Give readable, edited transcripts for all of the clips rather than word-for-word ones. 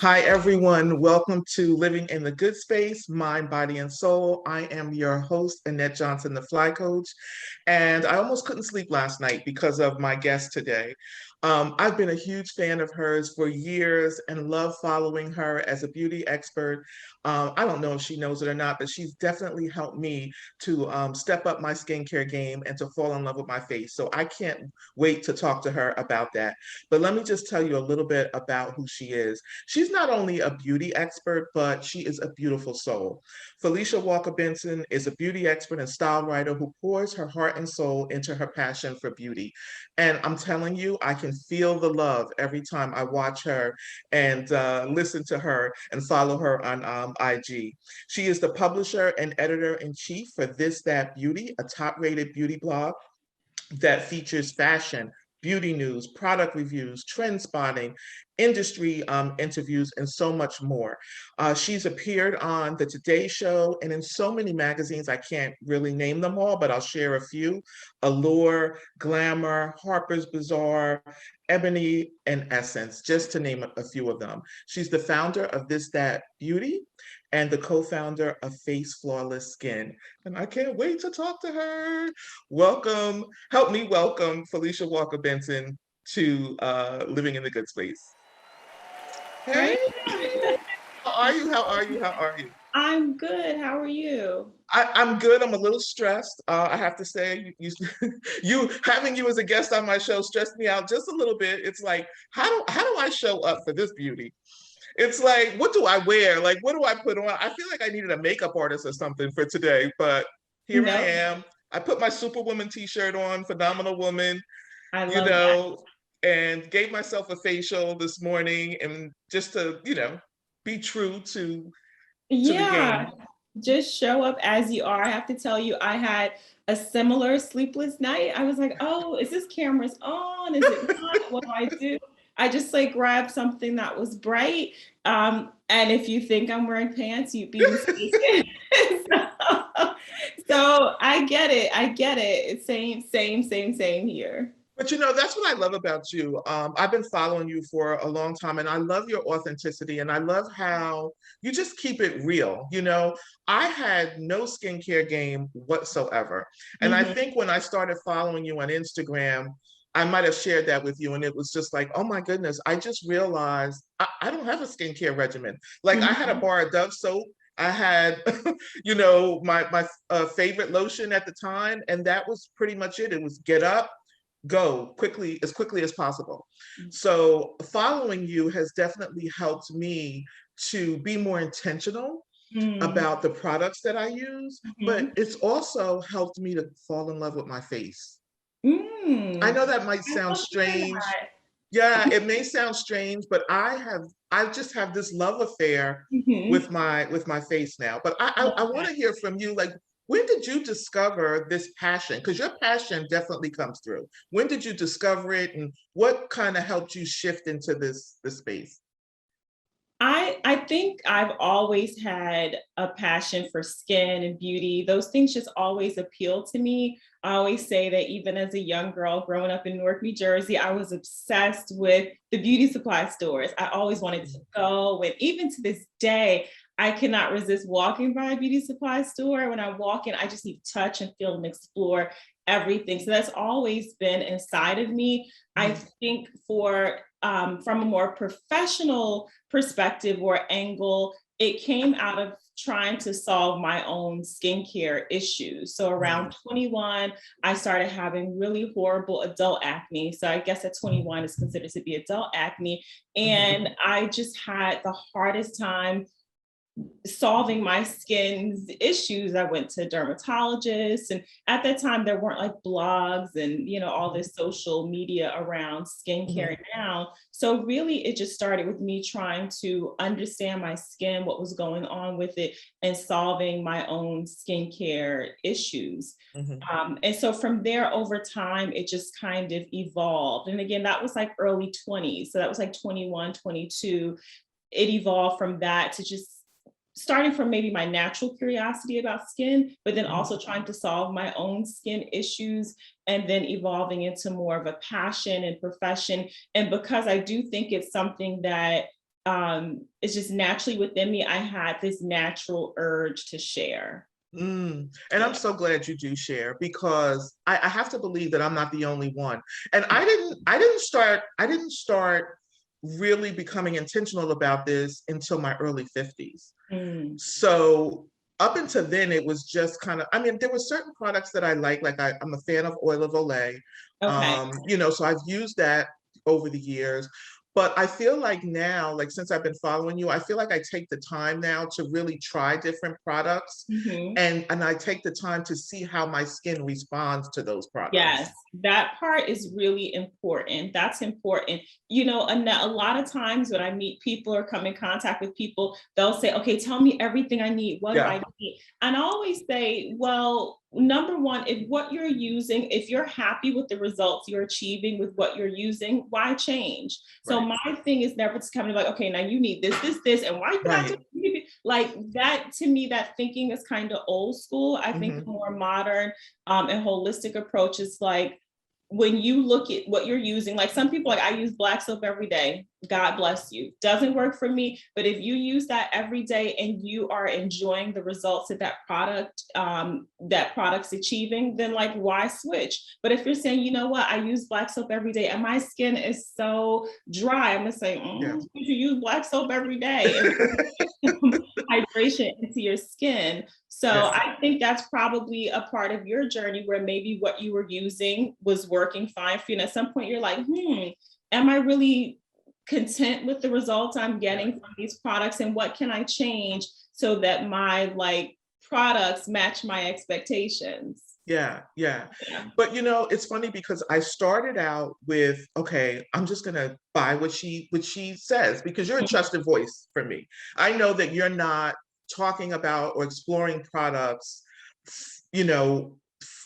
Hi, everyone. Welcome to Living in the Good Space, Mind, Body, and Soul. I am your host, Annette Johnson, the Fly Coach. And I almost couldn't sleep last night because of my guest today. I've been a huge fan of hers for years and love following her as a beauty expert. I don't know if she knows it or not, but she's definitely helped me to step up my skincare game and to fall in love with my face. So I can't wait to talk to her about that. But let me just tell you a little bit about who she is. She's not only a beauty expert, but she is a beautiful soul. Felicia Walker Benson is a beauty expert and style writer who pours her heart and soul into her passion for beauty. And I'm telling you, I can feel the love every time I watch her and listen to her and follow her on IG. She is the publisher and editor in chief for ThisThatBeauty, a top rated beauty blog that features fashion, beauty news, product reviews, trend spotting, industry interviews, and so much more. She's appeared on the Today Show and in so many magazines. I can't really name them all, but I'll share a few. Allure, Glamour, Harper's Bazaar, Ebony, and Essence, just to name a few of them. She's the founder of This That Beauty and the co-founder of Face Flawless Skin. And I can't wait to talk to her. Welcome, help me welcome Felicia Walker Benson to Living in the Good Space. Hey, Right? how are you? How are you? How are you? I'm good. How are you? I'm good. I'm a little stressed. I have to say, you having you as a guest on my show stressed me out just a little bit. It's like, how do I show up for this beauty? It's like, what do I wear? Like, what do I put on? I feel like I needed a makeup artist or something for today, but here I No, am. I put my Superwoman t-shirt on, Phenomenal Woman, I you love that. know, and gave myself a facial this morning and just to, be true to the Yeah, game. just show up as you are. I have to tell you, I had a similar sleepless night. I was like, oh, is this camera's on? Is it not? What do I do? I just like grabbed something that was bright. And if you think I'm wearing pants, you'd be mistaken. So I get it. I get it. It's same here. But that's what I love about you. I've been following you for a long time, and I love your authenticity, and I love how you just keep it real. I had no skincare game whatsoever, and I Mhm. think when I started following you on Instagram, I might have shared that with you, and it was just like, oh my goodness, I just realized I don't have a skincare regimen. Like I had a Mhm. bar of Dove soap. I had, my favorite lotion at the time, and that was pretty much it. It was get up, go quickly, as quickly as possible. So following you has definitely helped me to be more intentional Mm. about the products that I use, but Mhm. it's also helped me to fall in love with my face. I Mm. know that might I sound love to hear strange. that. Yeah, it may sound strange, but I just have this love affair Mhm. with my face now. But I want to hear from you, like, when did you discover this passion? Because your passion definitely comes through. When did you discover it, and what kind of helped you shift into this space? I think I've always had a passion for skin and beauty. Those things just always appeal to me. I always say that even as a young girl growing up in Newark, New Jersey, I was obsessed with the beauty supply stores. I always wanted to go, and even to this day, I cannot resist walking by a beauty supply store. When I walk in, I just need to touch and feel and explore everything. So that's always been inside of me. I Mhm. think from a more professional perspective or angle, it came out of trying to solve my own skincare issues. So Mhm. around 21, I started having really horrible adult acne. So I guess at 21 is considered to be adult acne. Mhm. And I just had the hardest time solving my skin's issues. I went to dermatologists, and at that time there weren't like blogs and all this social media around skincare Mhm. now. So really it just started with me trying to understand my skin, what was going on with it, and solving my own skincare issues. Mhm. And so from there, over time, it just kind of evolved. And again, that was like early 20s. So that was like 21, 22. It evolved from that to just starting from maybe my natural curiosity about skin, but then Mhm. also trying to solve my own skin issues, and then evolving into more of a passion and profession. And because I do think it's something that it's just naturally within me. I had this natural urge to share. Mm. And I'm Yeah. so glad you do share because I have to believe that I'm not the only one. And I didn't start really becoming intentional about this until my early 50s. Mm. So up until then, it was just kind of, I mean, there were certain products that I like I'm a fan of oil of Olay. Okay. So I've used that over the years. But I feel like now, like since I've been following you, I feel like I take the time now to really try different products Mhm. and I take the time to see how my skin responds to those products. Yes, that part is really important. That's important. And a lot of times when I meet people or come in contact with people, they'll say, okay, tell me everything I need. What do Yeah, I need? And I always say, well, number one, if what you're using, if you're happy with the results you're achieving with what you're using, why change? So right, my thing is never to come to like, okay, now you need this, and why you not right. doing like that? To me, that thinking is kind of old school. I think Hmm. a more modern and holistic approach is like when you look at what you're using, like some people, like I use black soap every day. God bless you. Doesn't work for me, but if you use that every day and you are enjoying the results that that product's achieving, then like why switch? But if you're saying, you know what, I use black soap every day and my skin is so dry, I'm gonna say, Yeah. you use black soap every day and hydration into your skin. So Yeah. I think that's probably a part of your journey where maybe what you were using was working fine for you. And at some point you're like, am I really content with the results I'm Yeah. getting from these products? And what can I change so that my like products match my expectations? Yeah, yeah. Yeah. But it's funny because I started out with, okay, I'm just gonna buy what she says because you're a trusted voice for me. I know that you're not talking about or exploring products,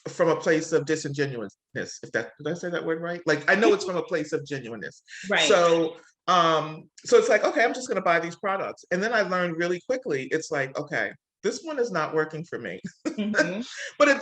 from a place of disingenuousness. If that did I say that word right? Like I know it's from a place of genuineness. Right. So it's like, okay, I'm just gonna buy these products. And then I learned really quickly, it's like, okay, this one is not working for me. Mhm. But it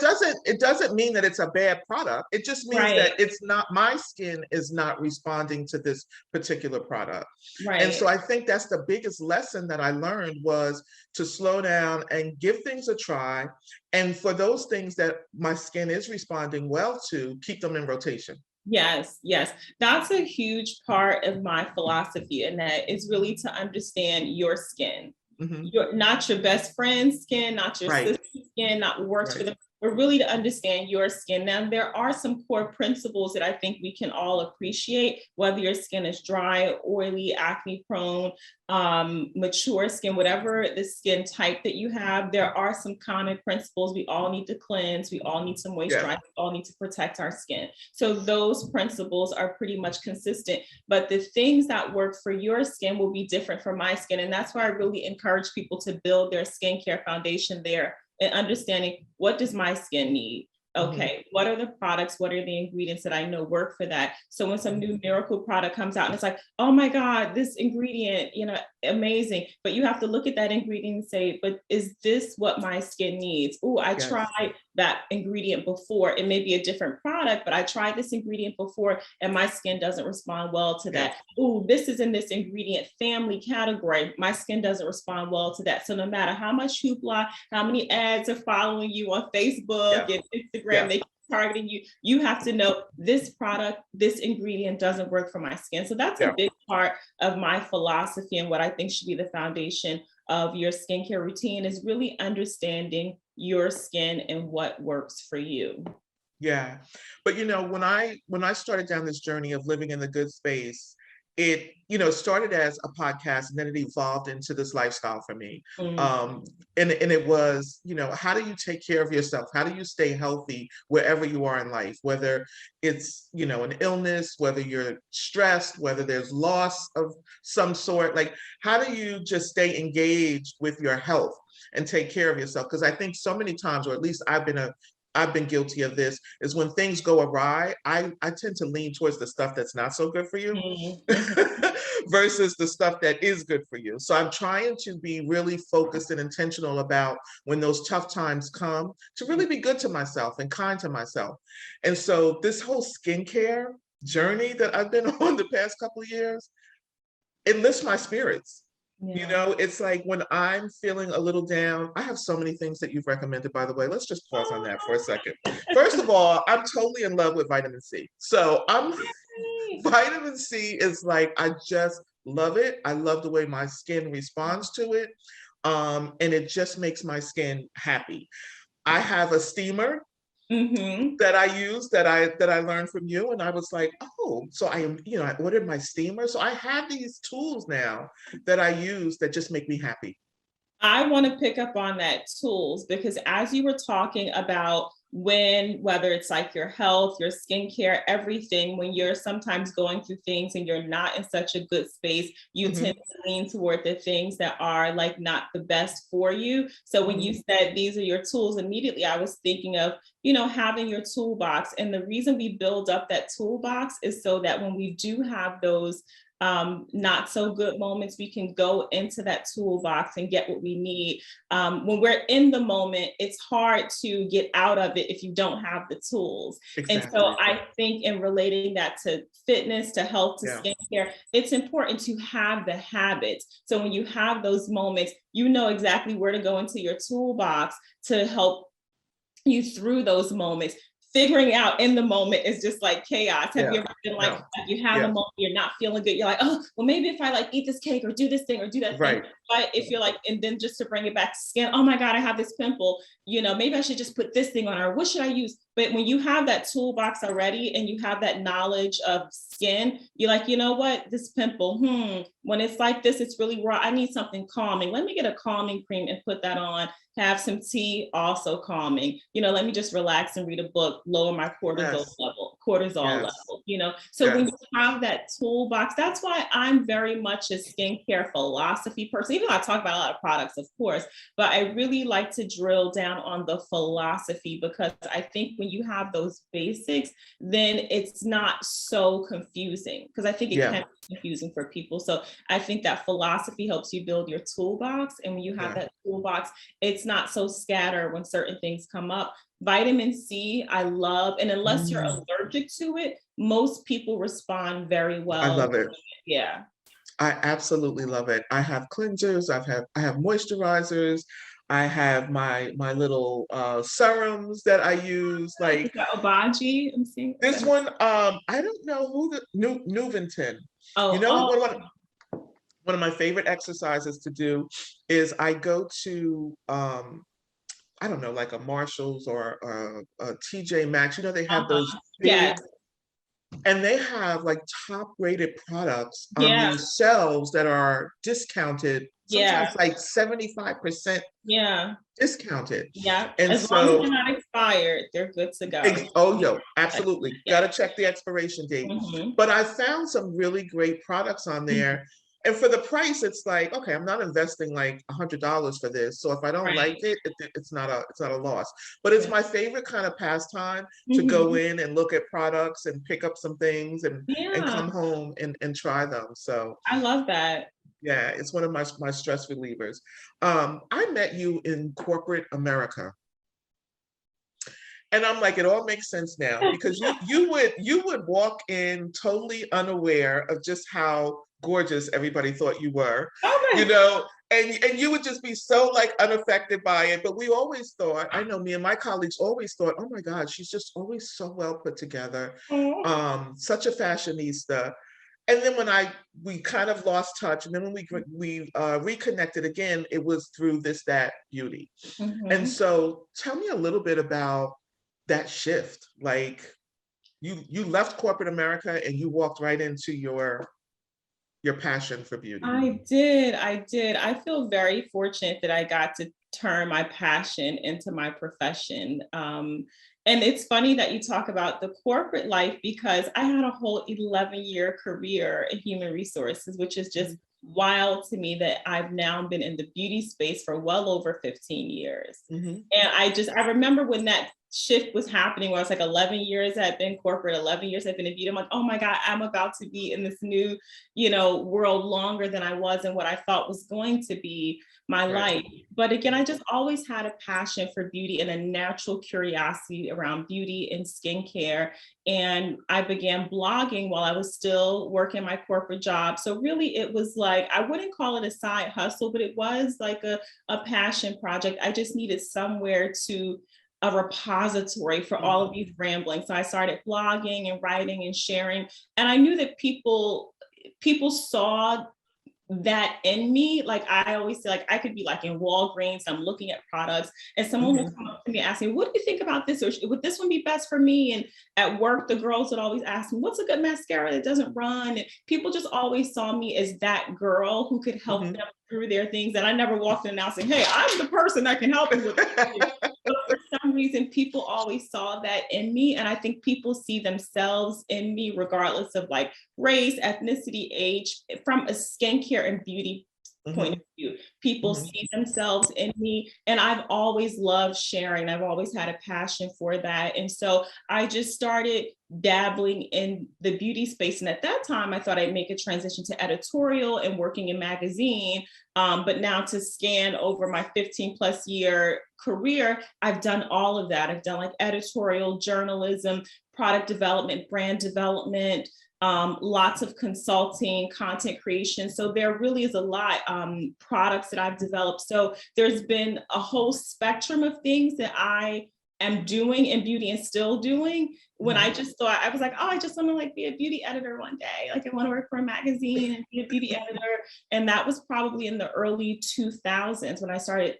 doesn't mean that it's a bad product. It just means Right. that it's not my skin is not responding to this particular product. And so Right. I think that's the biggest lesson that I learned was to slow down and give things a try. And for those things that my skin is responding well to, keep them in rotation. Yes, yes. That's a huge part of my philosophy, and that is really to understand your skin. Hmm. Not your best friend's skin, not your Right, sister's skin, not what works for right. them, but really to understand your skin. Now, there are some core principles that I think we can all appreciate, whether your skin is dry, oily, acne prone, mature skin, whatever the skin type that you have, there are some common principles. We all need to cleanse, we all need to Yeah, moisturize, we all need to protect our skin. So those principles are pretty much consistent, but the things that work for your skin will be different from my skin. And that's why I really encourage people to build their skincare foundation there and understanding, what does my skin need? hmm, Okay, what are the products? What are the ingredients that I know work for that? So when some new miracle product comes out and it's like, oh my God, this ingredient, amazing. But you have to look at that ingredient and say, but is this what my skin needs? Oh, I yes, tried that ingredient before. It may be a different product, but I tried this ingredient before and my skin doesn't respond well to that. yes, Oh, this is in this ingredient family category. My skin doesn't respond well to that. So no matter how much hoopla, how many ads are following you on Facebook yeah, and Instagram, yeah, they keep targeting you. You have to know this product, this ingredient doesn't work for my skin. So that's a yeah. big part of my philosophy and what I think should be the foundation of your skincare routine is really understanding your skin and what works for you. Yeah. But when I started down this journey of living in the good space, it, started as a podcast and then it evolved into this lifestyle for me. Mm. Um, and it was, how do you take care of yourself? How do you stay healthy wherever you are in life, whether it's, an illness, whether you're stressed, whether there's loss of some sort, like how do you just stay engaged with your health and take care of yourself? Because I think so many times, or at least I've been guilty of this, is when things go awry, I tend to lean towards the stuff that's not so good for you Mm, mhm. versus the stuff that is good for you. So I'm trying to be really focused and intentional about when those tough times come to really be good to myself and kind to myself. And so this whole skincare journey that I've been on the past couple of years, it lifts my spirits. You Yeah. know, it's like when I'm feeling a little down, I have so many things that you've recommended, by the way. Let's just pause on that for a second. First of all, I'm totally in love with vitamin C. So I'm vitamin C is like, I just love it. I love the way my skin responds to it. And it just makes my skin happy. I have a steamer Mm-hmm. that I use that I learned from you, and I was like, oh, so I am, I ordered my steamer. So I have these tools now that I use that just make me happy. I want to pick up on that tools because as you were talking about whether it's like your health, your skincare, everything, when you're sometimes going through things and you're not in such a good space, you tend Hmm. to lean toward the things that are like not the best for you. So when you Hmm. said these are your tools, immediately I was thinking of, having your toolbox. And the reason we build up that toolbox is so that when we do have those not so good moments, we can go into that toolbox and get what we need. When we're in the moment, it's hard to get out of it if you don't have the tools. And so Exactly. I think in relating that to fitness, to health, to Yeah. skincare, it's important to have the habits. So when you have those moments, you know exactly where to go into your toolbox to help you through those moments. Figuring out in the moment is just like chaos. Have Yeah. you ever been like, No. you have a Yeah. moment, you're not feeling good, you're like, oh, well, maybe if I like eat this cake or do this thing or do that thing. Right. But if you're like, and then just to bring it back to skin, oh my God, I have this pimple, maybe I should just put this thing on, or what should I use? But when you have that toolbox already and you have that knowledge of skin, you're like, you know what, this pimple, when it's like this, it's really raw. I need something calming. Let me get a calming cream and put that on. Have some tea, also calming. Let me just relax and read a book, lower my Yes. cortisol Yes. level. So when you Yes. have that toolbox, that's why I'm very much a skincare philosophy person. Even though I talk about a lot of products, of course, but I really like to drill down on the philosophy because I think when you have those basics, then it's not so confusing because I think it Yeah. can be confusing for people. So I think that philosophy helps you build your toolbox. And when you have Yeah. that toolbox, it's not so scattered when certain things come up. Vitamin C, I love, and unless you're Mm, allergic to it, most people respond very I well. love it. Yeah. I absolutely love it. I have cleansers, I have moisturizers, I have my little serums that I use. Is Like that Obagi? I'm seeing. Is this that? one, I don't know who the Nuventin. You Oh, know, oh, one of my favorite exercises to do is I go to I don't know, like a Marshalls or a TJ Maxx. You know, they have those big, yes, and they have like top rated products on yes, these shelves that are discounted, sometimes yeah, like 75% yeah, discounted. yeah. And As long as so, they're not expired, they're good to go. oh, yo, absolutely. Got Yeah. to check the expiration date. Mm-hmm. But I found some really great products on there. And for the price, it's like, okay, I'm not investing like $100 for this. So if I don't like Right. it, it's not a loss. But it's Yeah. my favorite kind of pastime to go Mm-hmm. in and look at products and pick up some things and Yeah, come home and try them. So I love that. yeah, it's one of my stress relievers. I met you in corporate America. And I'm like, it all makes sense now because you would walk in totally unaware of just how gorgeous everybody thought you were, Oh you my know, and you would just be so like unaffected by it. But we always thought, I know me and my colleagues always thought, oh my God, she's just always so well put together, God. such a fashionista. And then we kind of lost touch, and then when we reconnected again, it was through This That Beauty. And Mm-hmm. so tell me a little bit about that shift. Like you left corporate America and you walked right into your passion for beauty. I did. I did. I feel very fortunate that I got to turn my passion into my profession. And it's funny that you talk about the corporate life because I had a whole 11-year career in human resources, which is just Mhm. wild to me that I've now been in the beauty space for well over 15 years. Mhm. And I remember when that shift was happening where I was like 11 years I've been corporate, 11 years I've been in beauty. I'm like, oh my God, I'm about to be in this new, world longer than I was and what I thought was going to be my life. But again, I just always had a passion for beauty and a natural curiosity around beauty and skincare. And I began blogging while I was still working my corporate job. So really it was like, I wouldn't call it a side hustle, but it was like a passion project. I just needed somewhere to a repository for all of these ramblings. So I started blogging and writing and sharing. And I knew that people saw that in me. Like I always say, like I could be like in Walgreens, I'm looking at products and someone will come up to me asking, what do you think about this? Or would this one be best for me? And at work, the girls would always ask me, what's a good mascara that doesn't run? And people just always saw me as that girl who could help them through their things. And I never walked in announcing, hey, I'm the person that can help you with this. But for some reason, people always saw that in me. And I think people see themselves in me, regardless of like race, ethnicity, age, from a skincare and beauty point of view. People see themselves in me. And I've always loved sharing. I've always had a passion for that. And so I just started dabbling in the beauty space. And at that time, I thought I'd make a transition to editorial and working in magazine. But now to scan over my 15 plus year career, I've done all of that. I've done like editorial, journalism, product development, brand development, lots of consulting, content creation. So there really is a lot, products that I've developed. So there's been a whole spectrum of things that I am doing in beauty and still doing. When I just thought, I was like, oh, I just want to like be a beauty editor one day. Like I want to work for a magazine and be a beauty editor. And that was probably in the early 2000s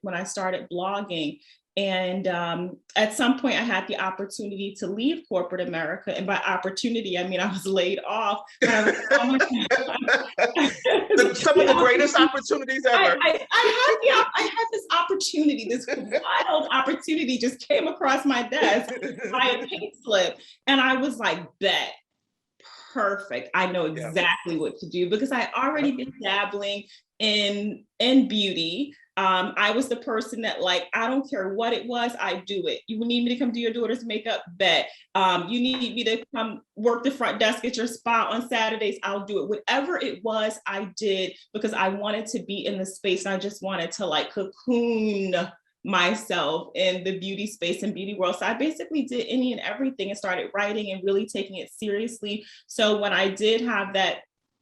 when I started blogging. And at some point I had the opportunity to leave corporate America. And by opportunity, I mean, I was laid off. I was, oh my God. Some of the greatest opportunities ever. I had this opportunity, this wild opportunity just came across my desk by a pink slip. And I was like, bet. Perfect. I know exactly what to do because I already been dabbling in beauty. I was the person that like, I don't care what it was, I do it. You need me to come do your daughter's makeup? Bet. You need me to come work the front desk at your spa on Saturdays? I'll do it. Whatever it was, I did because I wanted to be in the space. And I just wanted to like cocoon myself in the beauty space and beauty world. So I basically did any and everything and started writing and really taking it seriously. So when I did have that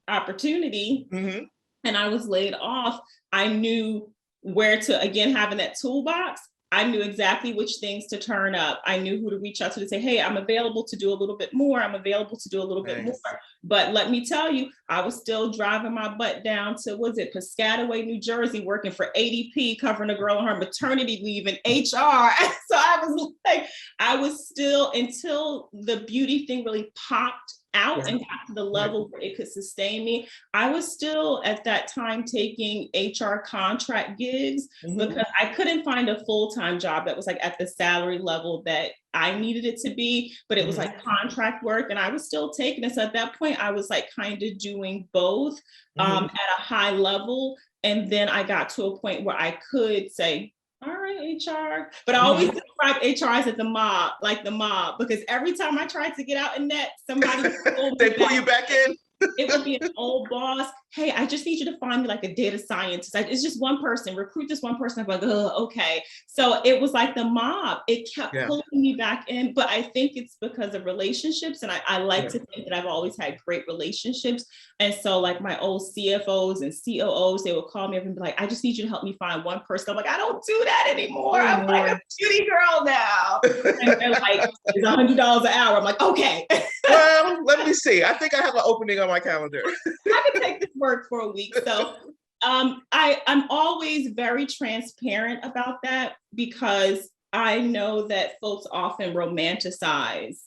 opportunity and I was laid off, I knew where to, again, having that toolbox, I knew exactly which things to turn up. I knew who to reach out to say, hey, I'm available to do a little bit more. I'm available to do a little bit more. But let me tell you, I was still driving my butt down to, Piscataway, New Jersey, working for ADP, covering a girl on her maternity leave in HR. So I was like, I was still, until the beauty thing really popped out and got to the level where it could sustain me, I was still at that time taking HR contract gigs because I couldn't find a full-time job that was like at the salary level that I needed it to be, but it was like contract work and I was still taking it. So at that point, I was like kind of doing both at a high level. And then I got to a point where I could say, all right, HR. But I always describe HR as the mob, because every time I tried to get out in that, somebody they pull you back in. It would be an old boss. Hey, I just need you to find me like a data scientist. It's just one person, recruit this one person. I'm like, oh, okay. So it was like the mob. It kept pulling me back in. But I think it's because of relationships. And I like to think that I've always had great relationships. And so like my old CFOs and COOs, they would call me up and be like, I just need you to help me find one person. I'm like, I don't do that anymore. I'm like a beauty girl now. And they're like, it's $100 an hour. I'm like, okay. Well, let me see. I think I have an opening on my calendar. I can take this work for a week. So I'm always very transparent about that because I know that folks often romanticize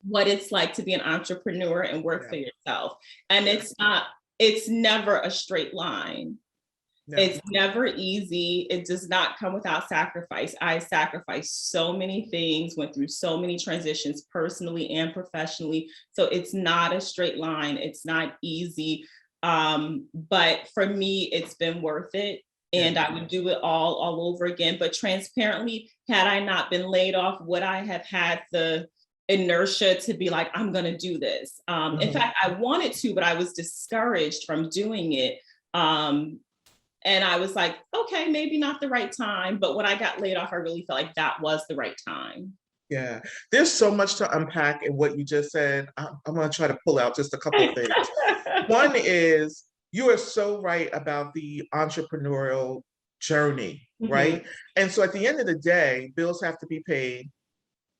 what it's like to be an entrepreneur and work for yourself. And it's never a straight line. No. It's never easy. It does not come without sacrifice. I sacrificed so many things, went through so many transitions personally and professionally. So it's not a straight line. It's not easy. But for me, it's been worth it. Yeah. and I would do it all over again. But transparently, had I not been laid off, would I have had the inertia to be like, I'm going to do this? In fact, I wanted to, but I was discouraged from doing it. And I was like, okay, maybe not the right time. But when I got laid off, I really felt like that was the right time. Yeah, there's so much to unpack in what you just said. I'm going to try to pull out just a couple of things. One is you are so right about the entrepreneurial journey, right? And so at the end of the day, bills have to be paid,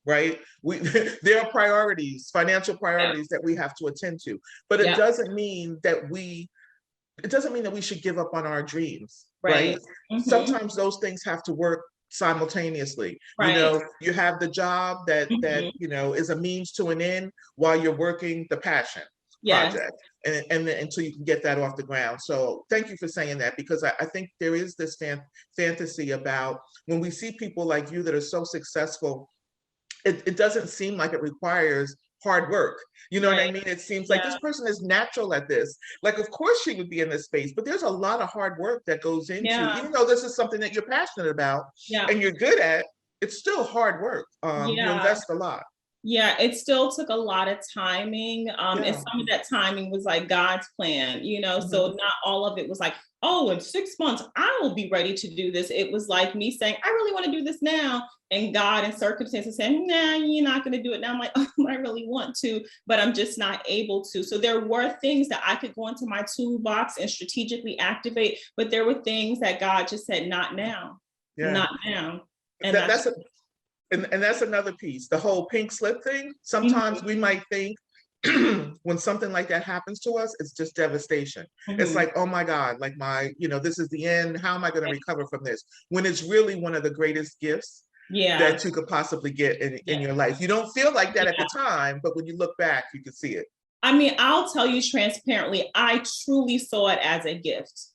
right? There are priorities, financial priorities that we have to attend to, but it doesn't mean that we should give up on our dreams, right? Sometimes those things have to work simultaneously. You have the job that is a means to an end while you're working the passion project, and then until you can get that off the ground. So thank you for saying that, because I think there is this fantasy about when we see people like you that are so successful, it doesn't seem like it requires hard work. You know what I mean? It seems like this person is natural at this. Like, of course she would be in this space, but there's a lot of hard work that goes into, even though this is something that you're passionate about and you're good at, it's still hard work. You invest a lot. Yeah, it still took a lot of timing. And some of that timing was like God's plan, so not all of it was like, oh, in 6 months, I will be ready to do this. It was like me saying, I really want to do this now. And God and circumstances saying, nah, you're not going to do it now. I'm like, oh, I really want to, but I'm just not able to. So there were things that I could go into my toolbox and strategically activate, but there were things that God just said, not now, not now. And that's another piece, the whole pink slip thing. Sometimes we might think when something like that happens to us, it's just devastation. It's like, oh my God, like this is the end. How am I going to recover from this? When it's really one of the greatest gifts that you could possibly get in your life. You don't feel like that at the time, but when you look back, you can see it. I mean, I'll tell you transparently, I truly saw it as a gift.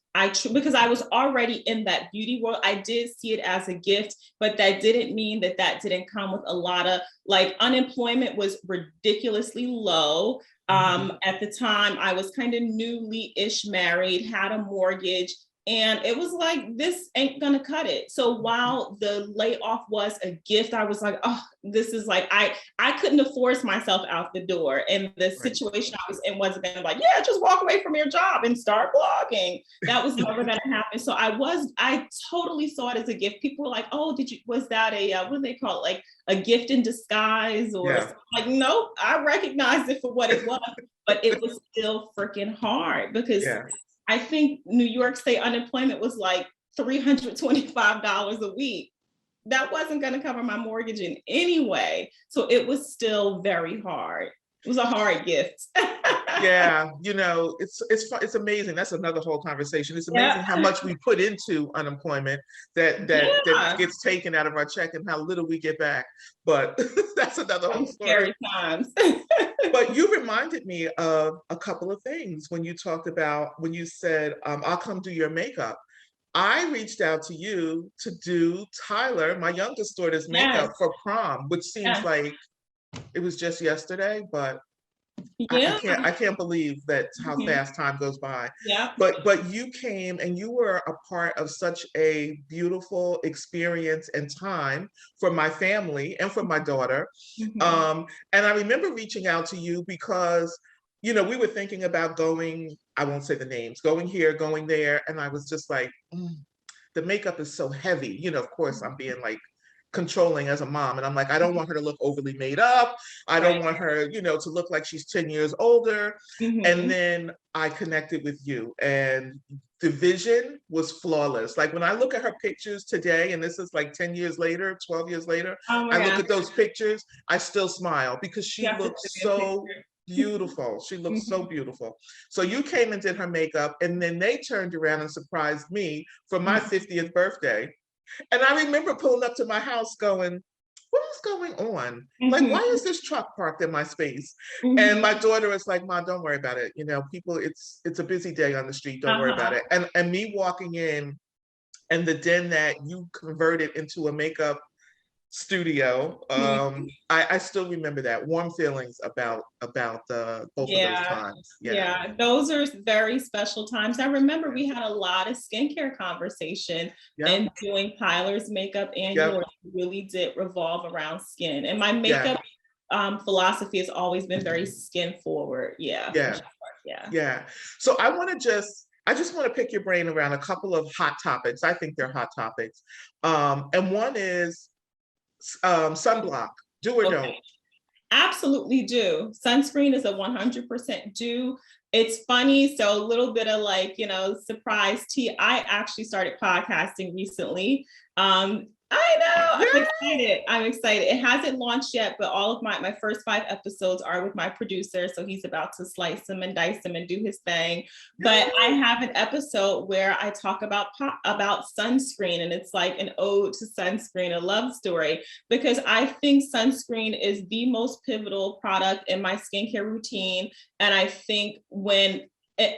Because I was already in that beauty world, I did see it as a gift, but that didn't mean that didn't come with a lot of, like, unemployment was ridiculously low. At the time, I was kind of newly-ish married, had a mortgage, and it was like, this ain't gonna cut it. So while the layoff was a gift, I was like, oh, this is like, I couldn't have forced myself out the door. And the situation I was in wasn't gonna like, yeah, just walk away from your job and start blogging. That was never gonna happen. So I totally saw it as a gift. People were like, oh, was that what do they call it? Like a gift in disguise or something? Like, nope, I recognized it for what it was, but it was still freaking hard because I think New York State unemployment was like $325 a week. That wasn't going to cover my mortgage in any way. So it was still very hard. It was a hard gift. It's amazing. That's another whole conversation. It's amazing how much we put into unemployment that gets taken out of our check and how little we get back. But that's another whole story. Scary times. But you reminded me of a couple of things when you said, I'll come do your makeup. I reached out to you to do Tyler, my youngest daughter's makeup for prom, which seems like it was just yesterday, but I can't believe how fast time goes by. But you came and you were a part of such a beautiful experience and time for my family and for my daughter. And I remember reaching out to you because we were thinking about going, I won't say the names, going here, going there, and I was just like, the makeup is so heavy. Of course I'm being like controlling as a mom, and I'm like, I don't want her to look overly made up. I don't want her, to look like she's 10 years older. And then I connected with you, and the vision was flawless. Like when I look at her pictures today, and this is like 10 years later, 12 years later, I look at those pictures, I still smile because she looks so beautiful. She looks so beautiful. So you came and did her makeup, and then they turned around and surprised me for my 50th birthday. And I remember pulling up to my house going, what is going on? Like, why is this truck parked in my space? And my daughter was like, Mom, don't worry about it. People, it's a busy day on the street. Don't worry about it. And me walking in, and the den that you converted into a makeup studio. Mhm. I still remember that warm feelings about both of those Yeah, times. Yeah, yeah, those are very special times. I remember we had a lot of skincare conversation yeah, and doing Tyler's makeup and yep, yours really did revolve around skin. And my makeup yeah, philosophy has always been very skin forward. Yeah, for yeah, sure. Yeah. yeah. So I just want to pick your brain around a couple of hot topics. I think they're hot topics. And one is sunblock. Do or Okay. don't. Absolutely do. Sunscreen is a 100% do. It's funny. So a little bit of like, surprise tea. I actually started podcasting recently. I know. I'm Yeah. excited. I'm excited. It hasn't launched yet, but all of my first 5 episodes are with my producer. So he's about to slice them and dice them and do his thing. But I Yay. have an episode where I talk about sunscreen, and it's like an ode to sunscreen, a love story, because I think sunscreen is the most pivotal product in my skincare routine. And I think when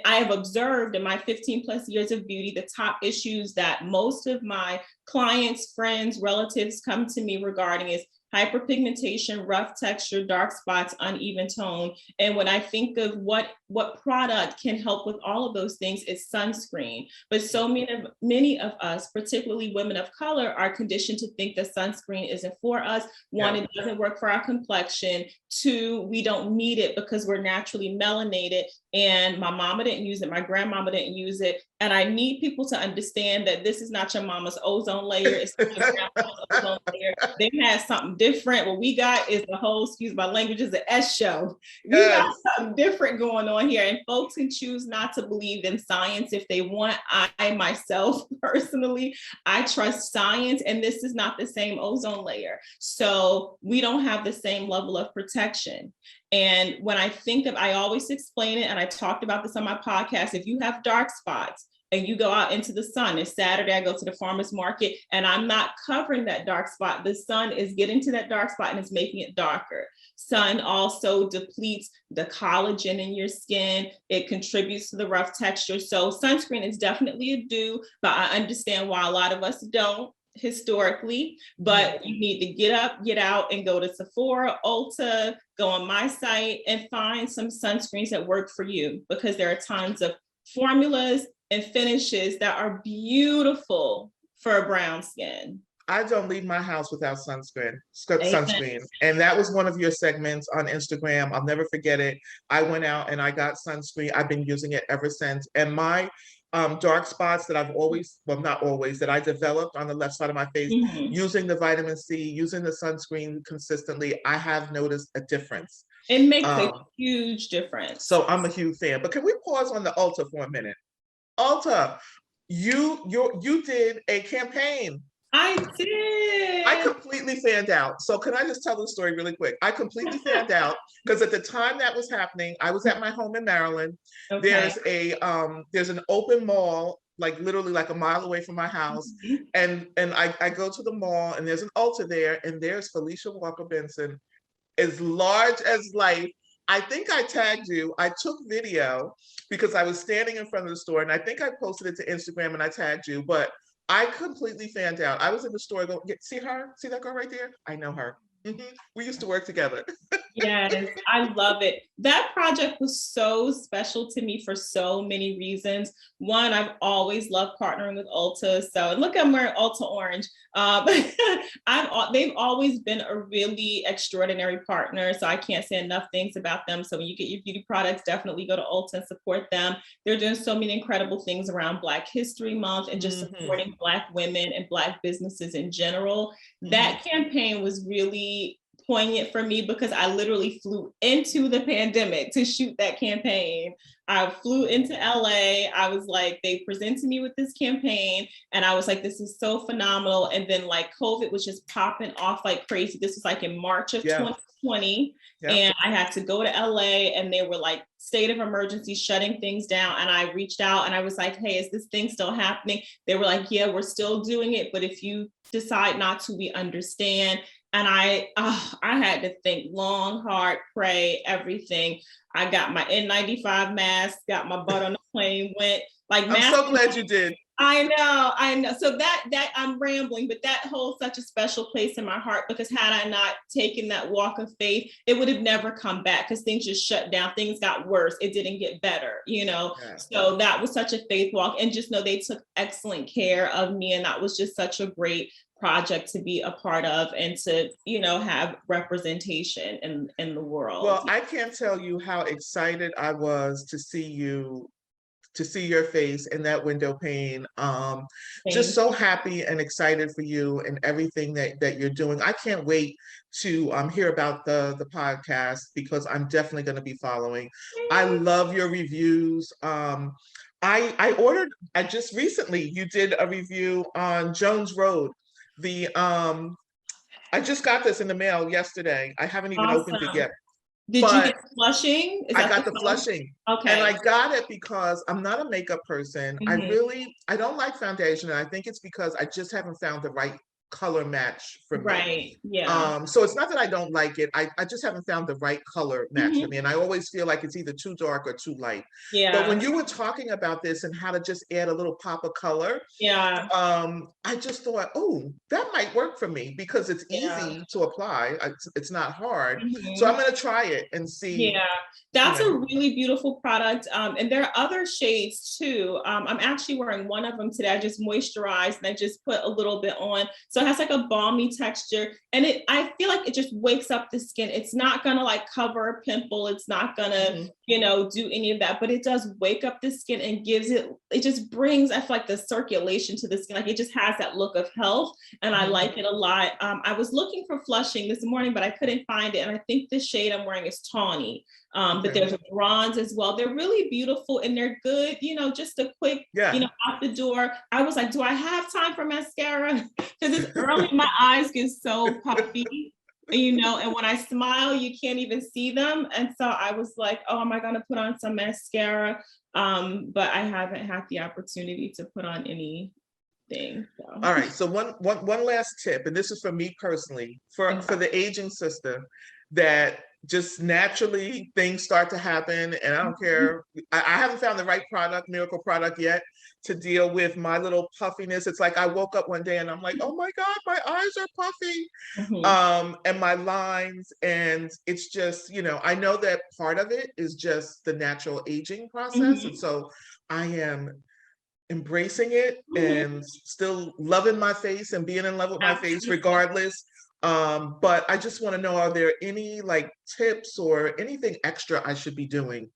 I have observed in my 15 plus years of beauty, the top issues that most of my clients, friends, relatives come to me regarding is hyperpigmentation, rough texture, dark spots, uneven tone. And when I think of what product can help with all of those things, it's sunscreen. But so many of us, particularly women of color, are conditioned to think that sunscreen isn't for us. One, Yeah. it doesn't work for our complexion. Two, we don't need it because we're naturally melanated. And my mama didn't use it, my grandmama didn't use it. And I need people to understand that this is not your mama's ozone layer, it's not your grandma's ozone layer. They had something different. What we got is the whole, excuse my language, is the S show. We got Yes. something different going on here. And folks can choose not to believe in science if they want. I myself, personally, I trust science, and this is not the same ozone layer. So we don't have the same level of protection. And when I think of, I always explain it, and I talked about this on my podcast, if you have dark spots, and you go out into the sun. It's Saturday, I go to the farmer's market and I'm not covering that dark spot. The sun is getting to that dark spot and it's making it darker. Sun also depletes the collagen in your skin. It contributes to the rough texture. So sunscreen is definitely a do, but I understand why a lot of us don't historically, but you need to get up, get out, and go to Sephora, Ulta, go on my site and find some sunscreens that work for you, because there are tons of formulas and finishes that are beautiful for a brown skin. I don't leave my house without sunscreen. Amen. Sunscreen, and that was one of your segments on Instagram. I'll never forget it. I went out and I got sunscreen. I've been using it ever since. And my dark spots that I've always, well, not always, that I developed on the left side of my face, Mm-hmm. using the vitamin C, using the sunscreen consistently, I have noticed a difference. It makes a Um, huge difference. so I'm a huge fan. But can we pause on the Ulta for a minute? Ulta, you did a campaign. I I did. completely fanned out. So can I just tell the story really quick? I completely fanned out because at the time that was happening, I was at my home in Maryland. Okay. There's an open mall, like literally like a mile away from my house. Mhm. And I go to the mall and there's an Ulta there, and there's Felicia Walker Benson, as large as life. I think I tagged you. I took video because I was standing in front of the store, and I think I posted it to Instagram and I tagged you, but I completely fanned out. I was in the store going, see her? See that girl right there? I know her. We used to work together. Yes, I love it. That project was so special to me for so many reasons. One, I've always loved partnering with Ulta. So, and look, I'm wearing Ulta orange. They've always been a really extraordinary partner. So I can't say enough things about them. So when you get your beauty products, definitely go to Ulta and support them. They're doing so many incredible things around Black History Month and just Mm-hmm. supporting Black women and Black businesses in general. Mm-hmm. That campaign was really poignant for me because I literally flew into the pandemic to shoot that campaign. I flew into LA. I was like, they presented me with this campaign and I was like, this is so phenomenal. And then like COVID was just popping off like crazy. This was like in March of Yeah. 2020. Yeah. And I had to go to LA and they were like state of emergency, shutting things down. And I reached out and I was like, hey, is this thing still happening? They were like, yeah, we're still doing it. But if you decide not to, we understand. And I had to think long, hard, pray, everything. I got my N95 mask, got my butt on the plane, went like I'm mask. so glad you did. I know. So that I'm rambling, but that holds such a special place in my heart, because had I not taken that walk of faith, it would have never come back, because things just shut down. Things got worse. It didn't get better, you know? Yeah. So that was such a faith walk, and just know they took excellent care of me. And that was just such a great project to be a part of, and to, you know, have representation in the world. Well, I can't tell you how excited I was to see you, to see your face in that window pane. Just so happy and excited for you and everything that you're doing. I can't wait to hear about the podcast, because I'm definitely going to be following. I love your reviews. I just recently, you did a review on Jones Road. The I just got this in the mail yesterday. I haven't even opened it Awesome. yet. Did you But get Flushing? Is I that got the color? flushing. Okay. And I got it because I'm not a makeup person. I don't like foundation. And I think it's because I just haven't found the right color match for me. Right. Yeah. So it's not that I don't like it. I just haven't found the right color match for me. And I always feel like it's either too dark or too light. But when Yeah. you were talking about this and how to just add a little pop of color, Yeah. I just thought, oh, that might work for me, because it's Yeah. easy to apply. It's not hard. So I'm Mhm. going to try it and see. Yeah, You that's a know, really beautiful product. And there are other shades too. I'm actually wearing one of them today. I just moisturized and I just put a little bit on. So it has like a balmy texture, and I feel like it just wakes up the skin. It's not gonna like cover a pimple. It's not gonna, you know, do any of that, but it does wake up the skin and it just brings, I feel like, the circulation to the skin. Like it just has that look of health, and I like it a lot. I was looking for Flushing this morning, but I couldn't find it. And I think the shade I'm wearing is tawny. But there's a bronze as well. They're really beautiful, and they're good, you know, just a quick, you know, out the door. I was like, do I have time for mascara? Because it's early, my eyes get so puffy, you know, and when I smile, you can't even see them. And so I was like, oh, am I going to put on some mascara? But I haven't had the opportunity to put on anything. So. All right. So one last tip, and this is for me personally, for the aging sister, that just naturally things start to happen, and I don't care. I haven't found the right product, miracle product yet, to deal with my little puffiness. It's like I woke up one day and I'm like, oh my God, my eyes are puffy, and my lines, and it's just, you know, I know that part of it is just the natural aging process, and so I am embracing it and still loving my face and being in love with my face regardless. But I just want to know, are there any like tips or anything extra I should be doing?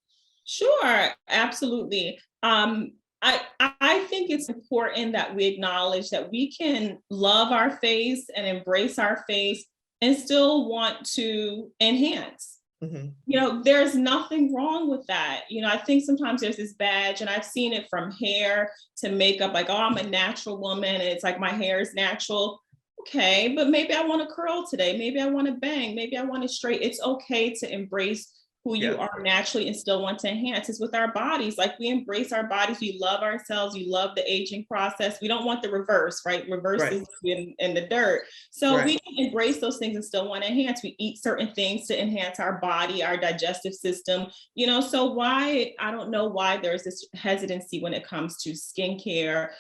Sure, absolutely. I think it's important that we acknowledge that we can love our face and embrace our face and still want to enhance. You know, there's nothing wrong with that. You know, I think sometimes there's this badge, and I've seen it from hair to makeup, like, oh, I'm a natural woman, and it's like my hair is natural. Okay, but maybe I want to curl today. Maybe I want to bang. Maybe I want to straight. It's okay to embrace who you are naturally and still want to enhance. It's with our bodies. Like, we embrace our bodies. We love ourselves. We love the aging process. We don't want the reverse, right? Reverse is in the dirt. So we can embrace those things and still want to enhance. We eat certain things to enhance our body, our digestive system, you know. So I don't know why there's this hesitancy when it comes to skincare,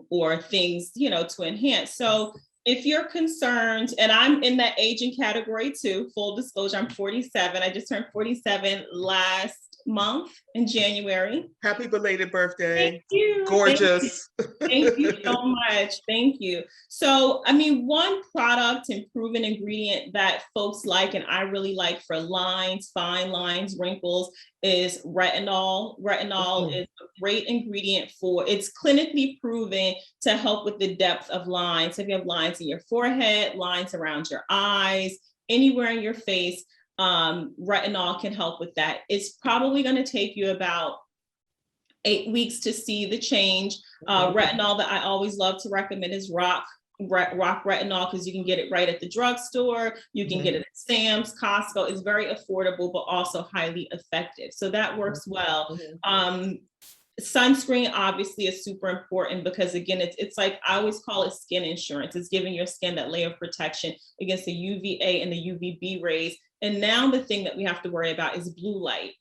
or things, you know, to enhance. So if you're concerned, and I'm in that aging category too, full disclosure, I'm 47. I just turned 47 last month in January. Happy belated birthday. Thank you. Gorgeous. Thank you so much. Thank you. So, I mean, one product and proven ingredient that folks like, and I really like for lines, fine lines, wrinkles, is retinol. Retinol is a great ingredient it's clinically proven to help with the depth of lines. So if you have lines in your forehead, lines around your eyes, anywhere in your face, retinol can help with that. It's probably going to take you about 8 weeks to see the change. Retinol that I always love to recommend is Rock Retinol, because you can get it right at the drugstore. You can get it at Sam's, Costco. It's very affordable, but also highly effective. So that works well. Sunscreen obviously is super important, because again, it's like, I always call it skin insurance. It's giving your skin that layer of protection against the UVA and the UVB rays. And now the thing that we have to worry about is blue light.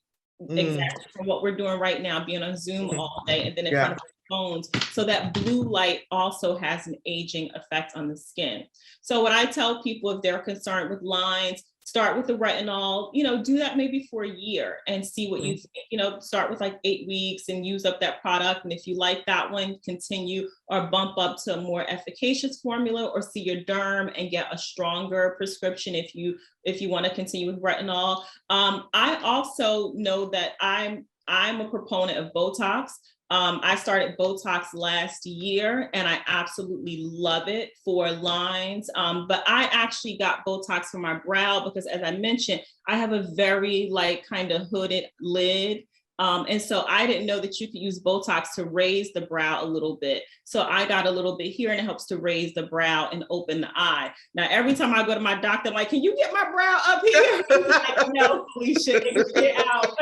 Exactly from what we're doing right now, being on Zoom all day and then in front of a bones. So that blue light also has an aging effect on the skin. So what I tell people, if they're concerned with lines, start with the retinol, do that maybe for a year and see what you think. Start with like 8 weeks and use up that product. And if you like that one, continue or bump up to a more efficacious formula, or see your derm and get a stronger prescription if you want to continue with retinol. I also know that I'm a proponent of Botox. I started Botox last year and I absolutely love it for lines. But I actually got Botox for my brow because, as I mentioned, I have a very kind of hooded lid. And so I didn't know that you could use Botox to raise the brow a little bit. So I got a little bit here and it helps to raise the brow and open the eye. Now, every time I go to my doctor, I'm like, can you get my brow up here? He's like, no, Felicia, get out.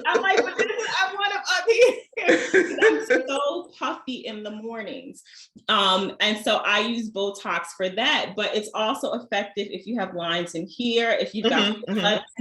I'm like, but this is, I want them up here. I'm so puffy in the mornings. And so I use Botox for that, but it's also effective if you have lines in here, if you've got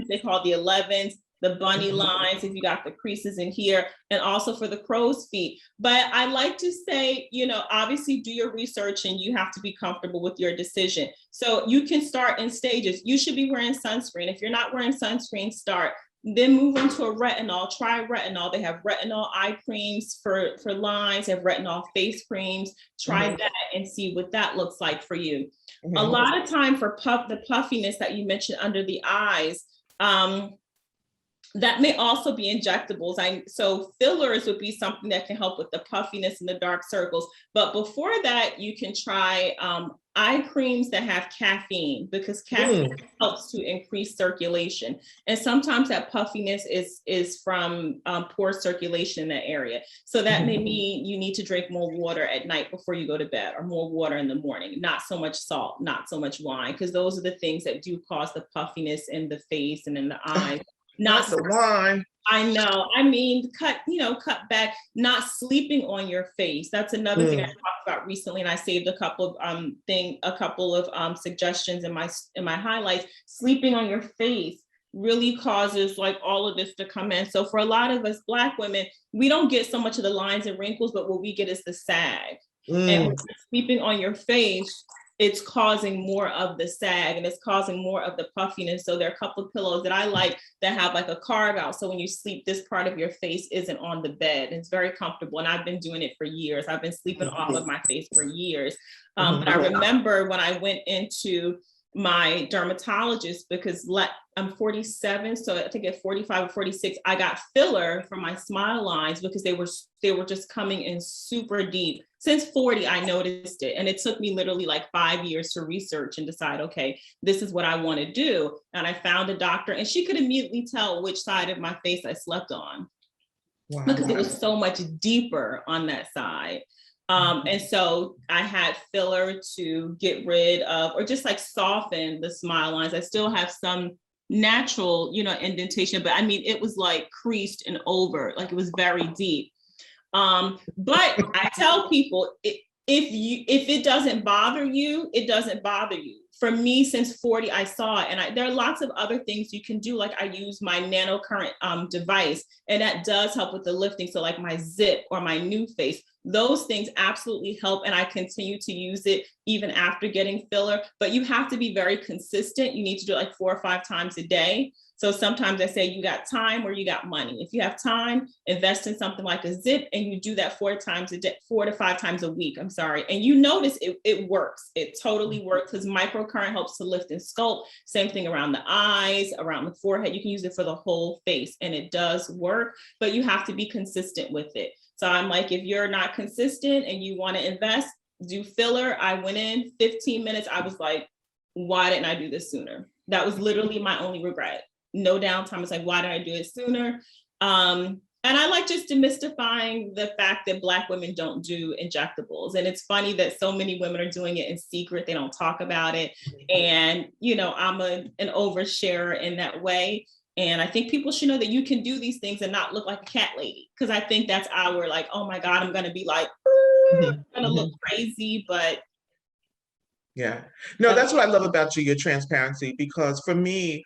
they call the 11s, the bunny lines, if you got the creases in here, and also for the crow's feet. But I like to say, obviously do your research and you have to be comfortable with your decision. So you can start in stages. You should be wearing sunscreen. If you're not wearing sunscreen, start. Then move into a retinol. Try retinol. They have retinol eye creams for lines, they have retinol face creams. Try that and see what that looks like for you. A lot of time for the puffiness that you mentioned under the eyes, that may also be injectables. So fillers would be something that can help with the puffiness and the dark circles. But before that, you can try eye creams that have caffeine, because caffeine helps to increase circulation. And sometimes that puffiness is from poor circulation in that area. So that may mean you need to drink more water at night before you go to bed, or more water in the morning, not so much salt, not so much wine, because those are the things that do cause the puffiness in the face and in the eyes. Not the wine. I know. I mean, cut back, not sleeping on your face. That's another thing I talked about recently. And I saved a couple of suggestions in my highlights. Sleeping on your face really causes all of this to come in. So for a lot of us Black women, we don't get so much of the lines and wrinkles, but what we get is the sag. And when you're sleeping on your face, it's causing more of the sag and it's causing more of the puffiness. So there are a couple of pillows that I like that have a carve out. So when you sleep, this part of your face isn't on the bed. It's very comfortable. And I've been doing it for years. I've been sleeping off of my face for years. But I remember when I went into my dermatologist, because I'm 47, so I think at 45 or 46, I got filler for my smile lines because they were just coming in super deep. Since 40, I noticed it. And it took me literally 5 years to research and decide, okay, this is what I want to do. And I found a doctor and she could immediately tell which side of my face I slept on. Wow. Because it was so much deeper on that side. And so I had filler to get rid of, or just soften the smile lines. I still have some natural, indentation, but I mean, it was creased and over, it was very deep. But I tell people, if it doesn't bother you, it doesn't bother you. For me, since 40, I saw it. And there are lots of other things you can do. I use my nanocurrent device, and that does help with the lifting. So my Zip or my New Face, those things absolutely help. And I continue to use it even after getting filler. But you have to be very consistent. You need to do it 4 or 5 times a day. So sometimes I say you got time or you got money. If you have time, invest in something like a Zip, and you do that 4 times a day, 4 to 5 times a week. I'm sorry. And you notice it works. It totally works because microcurrent helps to lift and sculpt. Same thing around the eyes, around the forehead. You can use it for the whole face, and it does work, but you have to be consistent with it. So I'm if you're not consistent and you want to invest, do filler. I went in 15 minutes. I was why didn't I do this sooner? That was literally my only regret. No downtime. It's why did I do it sooner? And I just demystifying the fact that Black women don't do injectables. And it's funny that so many women are doing it in secret. They don't talk about it. And, I'm an oversharer in that way. And I think people should know that you can do these things and not look like a cat lady. Because I think that's our oh my God, I'm going to be I'm going to look crazy. But yeah, no, that's what I love about you, your transparency, because for me,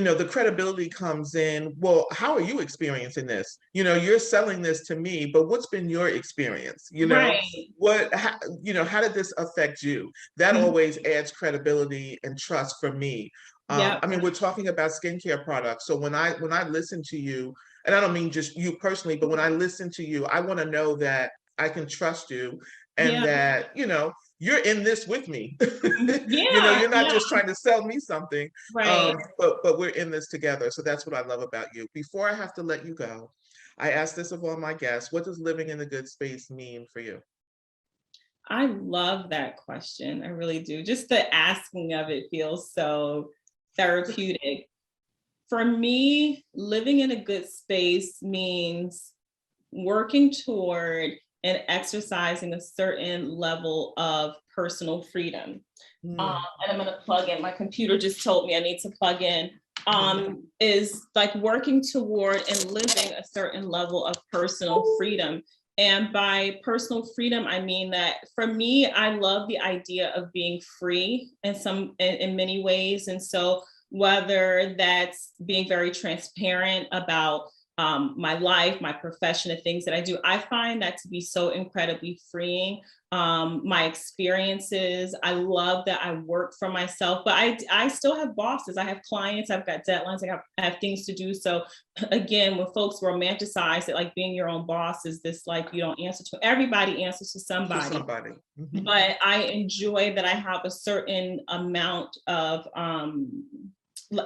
the credibility comes in, well, how are you experiencing this? You're selling this to me, but what's been your experience? Right. How did this affect you? That Mhm. always adds credibility and trust for me. Yep. I mean, we're talking about skincare products. So when I listen to you, and I don't mean just you personally, but when I listen to you, I want to know that I can trust you and Yeah. that, you're in this with me. Yeah. You're not Yeah. just trying to sell me something, Right. but we're in this together. So that's what I love about you. Before I have to let you go, I ask this of all my guests: what does living in a good space mean for you? I love that question. I really do. Just the asking of it feels so therapeutic. For me, living in a good space means working toward and exercising a certain level of personal freedom. Mm, And I'm going to plug in. My computer just told me I need to plug in. mhm. Is like working toward and living a certain level of personal freedom. And by personal freedom, I mean that for me, I love the idea of being free in many ways. And so whether that's being very transparent about my life, my profession, the things that I do, I find that to be so incredibly freeing. My experiences, I love that I work for myself, but I still have bosses. I have clients, I've got deadlines, I have things to do. So again, when folks romanticize it, like being your own boss is this, like, you don't answer to everybody, answers to To somebody. somebody. Mhm. But I enjoy that I have a certain amount of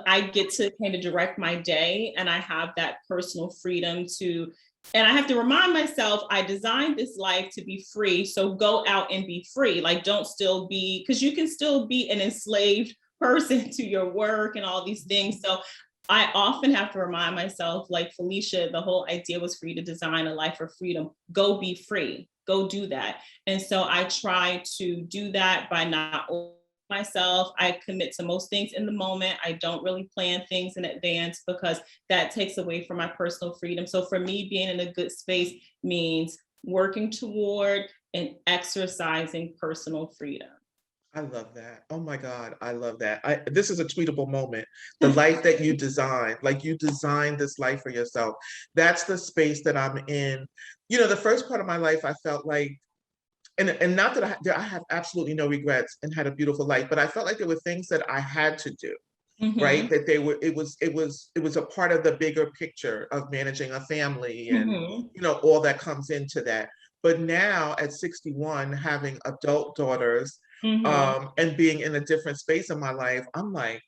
I get to kind of direct my day, and I have that personal freedom to, and I have to remind myself, I designed this life to be free. So go out and be free. Like, don't still be, because you can still be an enslaved person to your work and all these things. So I often have to remind myself, like, Felicia, the whole idea was for you to design a life of freedom. Go be free. Go do that. And so I try to do that by not myself. I commit to most things in the moment. I don't really plan things in advance because that takes away from my personal freedom. So for me, being in a good space means working toward and exercising personal freedom. I love that. Oh my God, I love that. This is a tweetable moment. The life that you designed, like you designed this life for yourself. That's the space that I'm in. The first part of my life, I felt like, and not that I have absolutely no regrets and had a beautiful life, but I felt like there were things that I had to do, Mm-hmm. right? That they were, it was a part of the bigger picture of managing a family and, Mm-hmm. all that comes into that. But now at 61, having adult daughters, Mm-hmm. and being in a different space in my life, I'm like,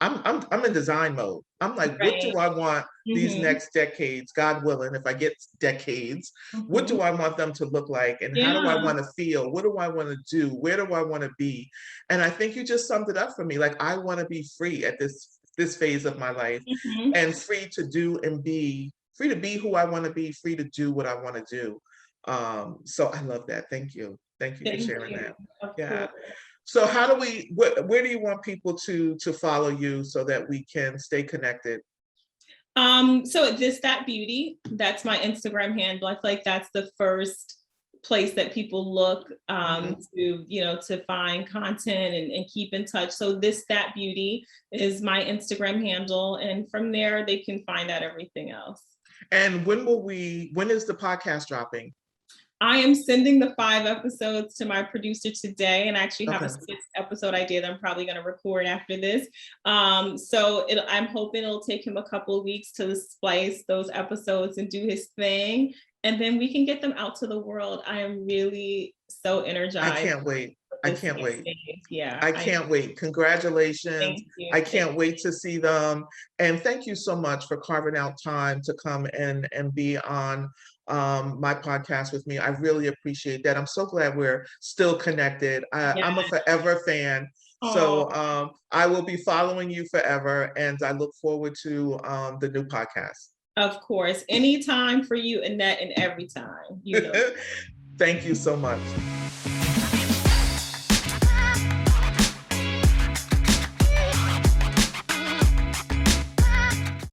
I'm in design mode. I'm like, what Right. do I want these Mm-hmm. next decades, God willing, if I get decades, what Mm-hmm. do I want them to look like? And how do I Yeah. want to feel? What do I want to do? Where do I want to be? And I think you just summed it up for me. Like, I want to be free at this phase of my life, Mm-hmm. and free to do and be free to be who I want to be, free to do what I want to do. So I love that. Thank you. Thank you for Thank sharing you. that. Of Yeah. course. So where do you want people to follow you so that we can stay connected? So this that beauty, that's my Instagram handle. I feel like that's the first place that people look Mhm. to find content and keep in touch. So this that beauty is my Instagram handle, and from there they can find out everything else. And when is the podcast dropping? I am sending the 5 episodes to my producer today, and I actually have a Okay. sixth episode idea that I'm probably going to record after this. I'm hoping it'll take him a couple of weeks to splice those episodes and do his thing, and then we can get them out to the world. I am really so I energized can't wait. with I this can't next wait. phase. Yeah, I I can't wait. Congratulations. thank you. I Thank can't wait to see them. And thank you so much for carving out time to come and be on my podcast with me. I really appreciate that. I'm so glad we're still connected. you. I'm a forever fan. Oh, So I will be following you forever. And I look forward to the new podcast. of course. Anytime for you, Annette, and every time. Thank you so much.